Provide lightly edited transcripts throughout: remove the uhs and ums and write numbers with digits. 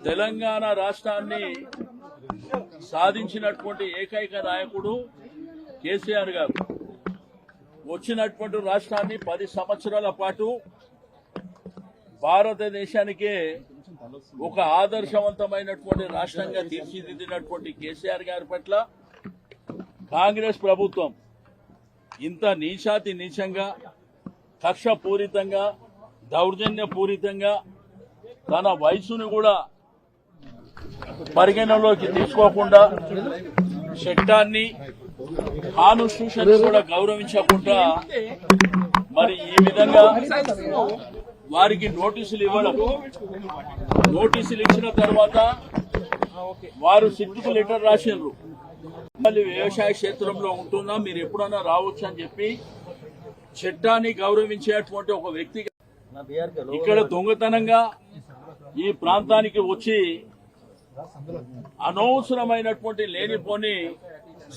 తెలంగాణ రాష్ట్రాన్ని సాధించినటువంటి ఏకైక నాయకుడు కేసీఆర్ గారు. వచ్చినటువంటి రాష్ట్రాన్ని 10 సంవత్సరాల పాటు భారతదేశానికే ఒక ఆదర్శవంతమైనటువంటి రాష్ట్రంగా తీర్చిదిద్దినటువంటి కేసీఆర్ గారి పట్ల కాంగ్రెస్ ప్రభుత్వం ఇంత నీచాతి నీచంగా, కక్షపూరితంగా, దౌర్జన్యపూరితంగా తన వయసును కూడా పరిగణలోకి తీసుకోకుండా, చట్టాన్ని, కాన్స్టిట్యూషన్ కూడా గౌరవించకుండా మరి ఈ విధంగా వారికి నోటీసులు ఇవ్వడం, నోటీసులు ఇచ్చిన తర్వాత వారు సిట్టుకు లెటర్ రాసిండ్రు. మళ్ళీ వ్యవసాయ క్షేత్రంలో ఉంటున్నా, మీరు ఎప్పుడన్నా రావచ్చు అని చెప్పి చట్టాన్ని గౌరవించేటువంటి ఒక వ్యక్తి ఇక్కడ దొంగతనంగా ఈ ప్రాంతానికి వచ్చి అనవసరమైనటువంటి లేనిపోని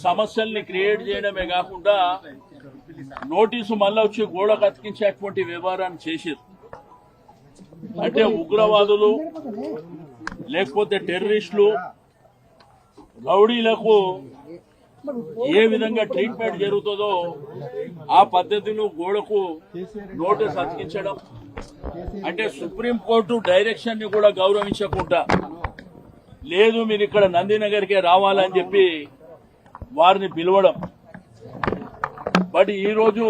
సమస్యల్ని క్రియేట్ చేయడమే కాకుండా నోటీసు మళ్ళా వచ్చి గోడ కతికించేటువంటి వ్యవహారాన్ని చేశారు. అంటే ఉగ్రవాదులు లేకపోతే టెర్రరిస్టులు, రౌడీలకు ఏ విధంగా ట్రీట్మెంట్ జరుగుతుందో ఆ పద్ధతిలో గోడకు నోటీసు అతికించడం, అంటే సుప్రీంకోర్టు డైరెక్షన్ ని కూడా గౌరవించకుండా, లేదు మీరు ఇక్కడ నందినగర్కే రావాలని చెప్పి వారిని పిలవడం. బట్ ఈరోజు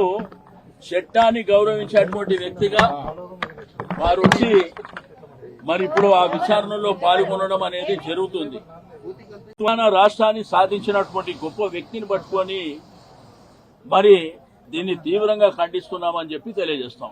చట్టాన్ని గౌరవించేటువంటి వ్యక్తిగా వారు వచ్చి మరి ఇప్పుడు ఆ విచారణలో పాల్గొనడం అనేది జరుగుతుంది. తెలంగాణ రాష్ట్రాన్ని సాధించినటువంటి గొప్ప వ్యక్తిని పట్టుకొని మరి దీన్ని తీవ్రంగా ఖండిస్తున్నామని చెప్పి తెలియజేస్తాం.